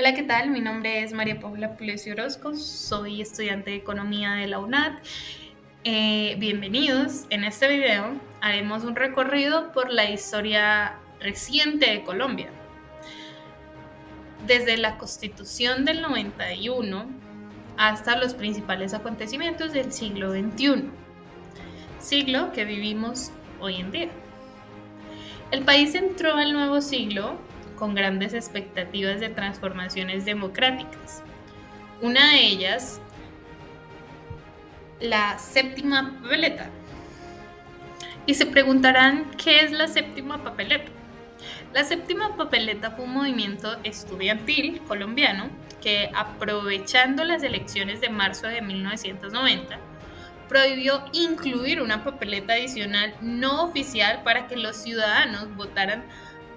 Hola, ¿qué tal? Mi nombre es María Paula Plesio Orozco, soy estudiante de Economía de la UNAD. Bienvenidos. En este video haremos un recorrido por la historia reciente de Colombia, desde la Constitución del 91 hasta los principales acontecimientos del siglo XXI, siglo que vivimos hoy en día. El país entró al nuevo siglo con grandes expectativas de transformaciones democráticas. Una de ellas, la séptima papeleta. Y se preguntarán, ¿qué es la séptima papeleta? La séptima papeleta fue un movimiento estudiantil colombiano que, aprovechando las elecciones de marzo de 1990, prohibió incluir una papeleta adicional no oficial para que los ciudadanos votaran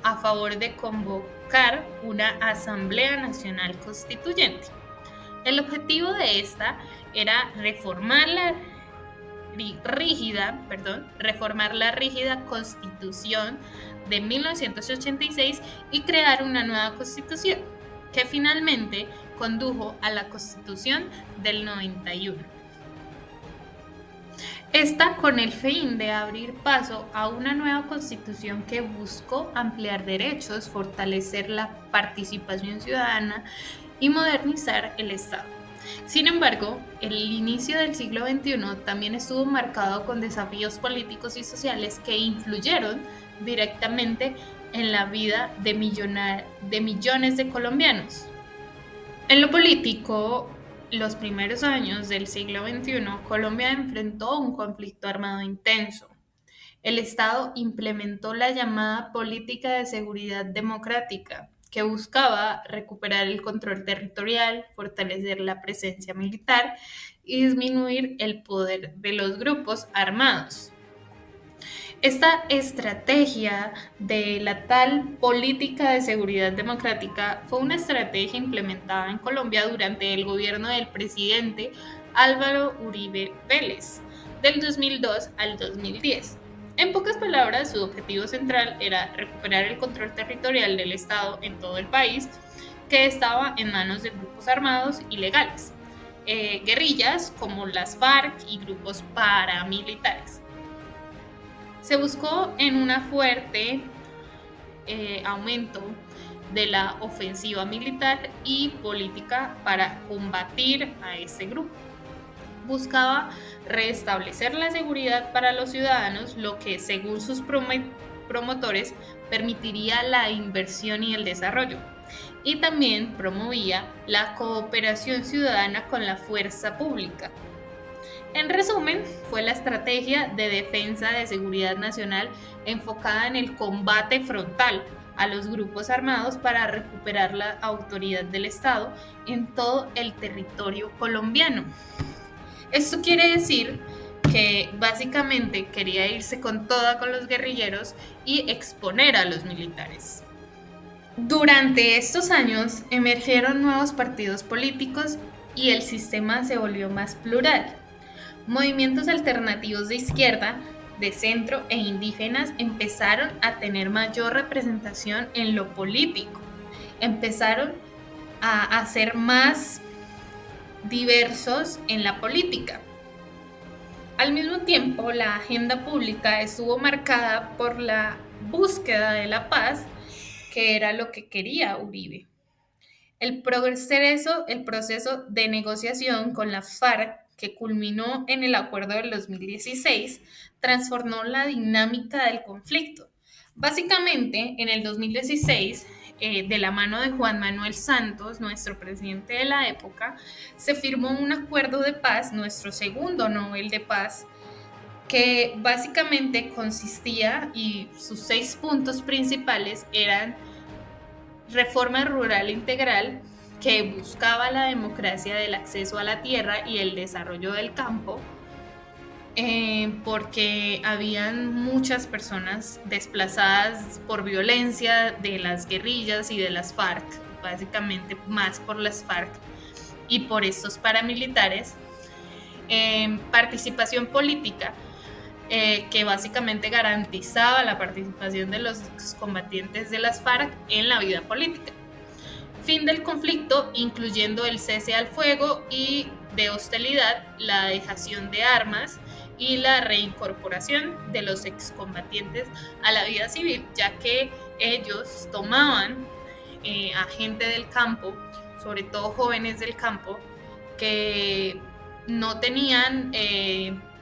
a favor de convocar una Asamblea Nacional Constituyente. El objetivo de esta era reformar la rígida Constitución de 1986 y crear una nueva Constitución, que finalmente condujo a la Constitución del 91. Esta con el fin de abrir paso a una nueva constitución que buscó ampliar derechos, fortalecer la participación ciudadana y modernizar el Estado. Sin embargo, el inicio del siglo XXI también estuvo marcado con desafíos políticos y sociales que influyeron directamente en la vida de millones de colombianos. En lo político, los primeros años del siglo XXI, Colombia enfrentó un conflicto armado intenso. El Estado implementó la llamada Política de Seguridad Democrática, que buscaba recuperar el control territorial, fortalecer la presencia militar y disminuir el poder de los grupos armados. Esta estrategia de la tal política de seguridad democrática fue una estrategia implementada en Colombia durante el gobierno del presidente Álvaro Uribe Vélez, del 2002 al 2010. En pocas palabras, su objetivo central era recuperar el control territorial del Estado en todo el país, que estaba en manos de grupos armados ilegales, guerrillas como las FARC y grupos paramilitares. Se buscó en un fuerte aumento de la ofensiva militar y política para combatir a este grupo. Buscaba restablecer la seguridad para los ciudadanos, lo que, según sus promotores, permitiría la inversión y el desarrollo. Y también promovía la cooperación ciudadana con la fuerza pública. En resumen, fue la estrategia de defensa de seguridad nacional enfocada en el combate frontal a los grupos armados para recuperar la autoridad del Estado en todo el territorio colombiano. Esto quiere decir que básicamente quería irse con toda con los guerrilleros y exponer a los militares. Durante estos años emergieron nuevos partidos políticos y el sistema se volvió más plural. Movimientos alternativos de izquierda, de centro e indígenas empezaron a tener mayor representación en lo político. Empezaron a ser más diversos en la política. Al mismo tiempo, la agenda pública estuvo marcada por la búsqueda de la paz, que era lo que quería Uribe. El proceso de negociación con la FARC, que culminó en el acuerdo del 2016, transformó la dinámica del conflicto. Básicamente, en el 2016, de la mano de Juan Manuel Santos, nuestro presidente de la época, se firmó un acuerdo de paz, nuestro segundo Nobel de Paz, que básicamente consistía, y sus 6 puntos principales eran: reforma rural integral, que buscaba la democracia del acceso a la tierra y el desarrollo del campo, porque habían muchas personas desplazadas por violencia de las guerrillas y de las FARC, básicamente más por las FARC y por estos paramilitares. Participación política, que básicamente garantizaba la participación de los combatientes de las FARC en la vida política. fin del conflicto, incluyendo el cese al fuego y de hostilidad, la dejación de armas y la reincorporación de los excombatientes a la vida civil, ya que ellos tomaban a gente del campo, sobre todo jóvenes del campo, que no tenían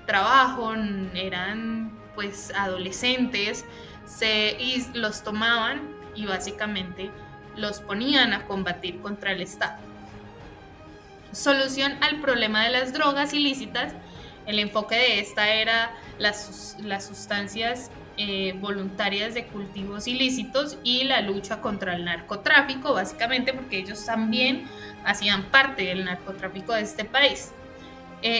trabajo, eran pues adolescentes, y los tomaban y básicamente los ponían a combatir contra el Estado. Solución al problema de las drogas ilícitas. El enfoque de esta era las sustancias voluntarias de cultivos ilícitos y la lucha contra el narcotráfico, básicamente porque ellos también hacían parte del narcotráfico de este país.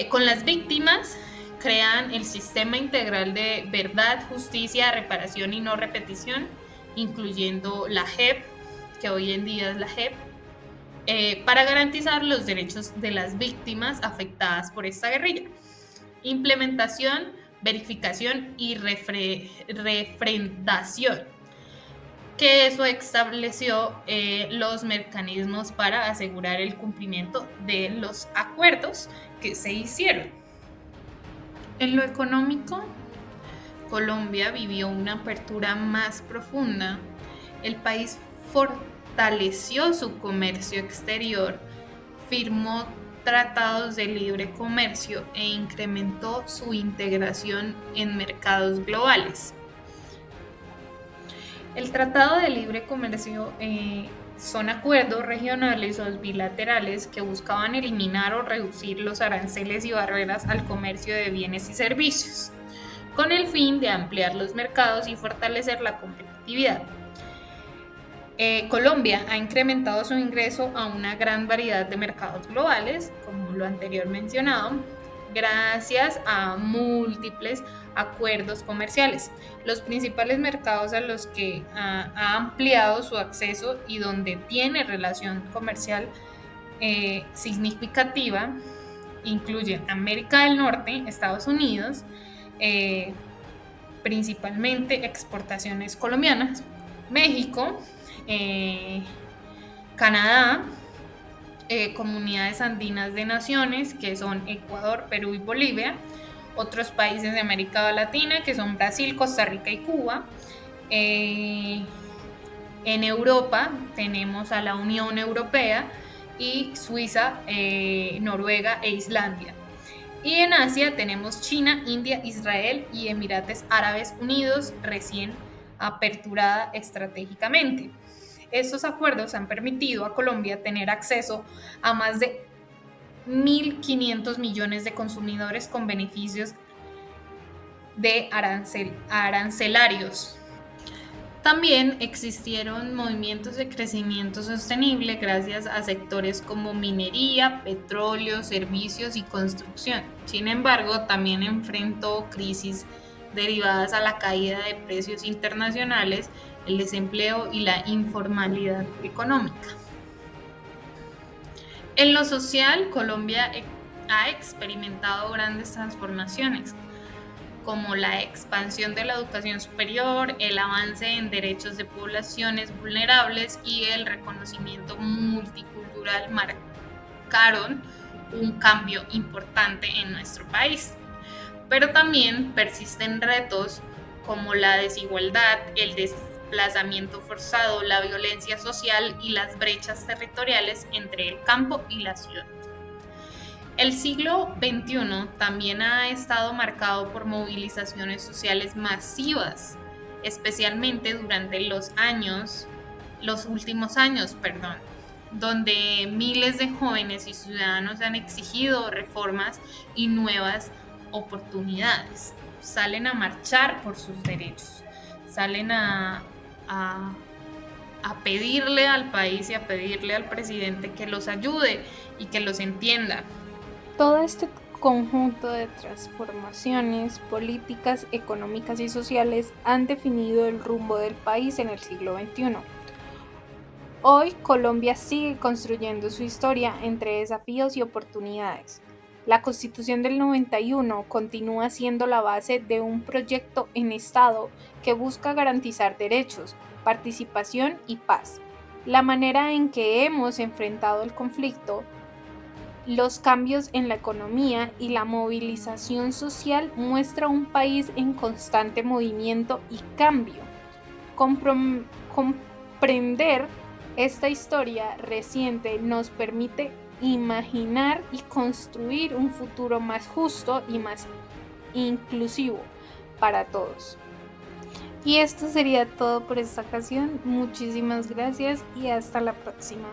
Con las víctimas crean el sistema integral de verdad, justicia, reparación y no repetición, incluyendo la JEP, que hoy en día es la JEP, para garantizar los derechos de las víctimas afectadas por esta guerrilla. Implementación, verificación y refrendación, que eso estableció los mecanismos para asegurar el cumplimiento de los acuerdos que se hicieron. En lo económico, Colombia vivió una apertura más profunda. El país fortaleció su comercio exterior, firmó tratados de libre comercio e incrementó su integración en mercados globales. El Tratado de Libre Comercio son acuerdos regionales o bilaterales que buscaban eliminar o reducir los aranceles y barreras al comercio de bienes y servicios, con el fin de ampliar los mercados y fortalecer la competitividad. Colombia ha incrementado su ingreso a una gran variedad de mercados globales, como lo anterior mencionado, gracias a múltiples acuerdos comerciales. Los principales mercados a los que ha ampliado su acceso y donde tiene relación comercial significativa incluyen América del Norte, Estados Unidos, principalmente exportaciones colombianas, México, Canadá, comunidades andinas de naciones que son Ecuador, Perú y Bolivia, otros países de América Latina que son Brasil, Costa Rica y Cuba. En Europa tenemos a la Unión Europea y Suiza, Noruega e Islandia. Y en Asia tenemos China, India, Israel y Emiratos Árabes Unidos, recién aperturada estratégicamente. Estos acuerdos han permitido a Colombia tener acceso a más de 1.500 millones de consumidores con beneficios de arancelarios. También existieron movimientos de crecimiento sostenible gracias a sectores como minería, petróleo, servicios y construcción. Sin embargo, también enfrentó crisis derivadas a la caída de precios internacionales, el desempleo y la informalidad económica. En lo social, Colombia ha experimentado grandes transformaciones, como la expansión de la educación superior, el avance en derechos de poblaciones vulnerables y el reconocimiento multicultural marcaron un cambio importante en nuestro país. Pero también persisten retos como la desigualdad, el desplazamiento forzado, la violencia social y las brechas territoriales entre el campo y la ciudad. El siglo XXI también ha estado marcado por movilizaciones sociales masivas, especialmente durante los últimos años, donde miles de jóvenes y ciudadanos han exigido reformas y nuevas oportunidades. Salen a marchar por sus derechos, salen a pedirle al país y a pedirle al presidente que los ayude y que los entienda. Todo este conjunto de transformaciones políticas, económicas y sociales han definido el rumbo del país en el siglo XXI. Hoy Colombia sigue construyendo su historia entre desafíos y oportunidades. La Constitución del 91 continúa siendo la base de un proyecto en Estado que busca garantizar derechos, participación y paz. La manera en que hemos enfrentado el conflicto, los cambios en la economía y la movilización social muestra un país en constante movimiento y cambio. Comprender esta historia reciente nos permite imaginar y construir un futuro más justo y más inclusivo para todos. Y esto sería todo por esta ocasión. Muchísimas gracias y hasta la próxima.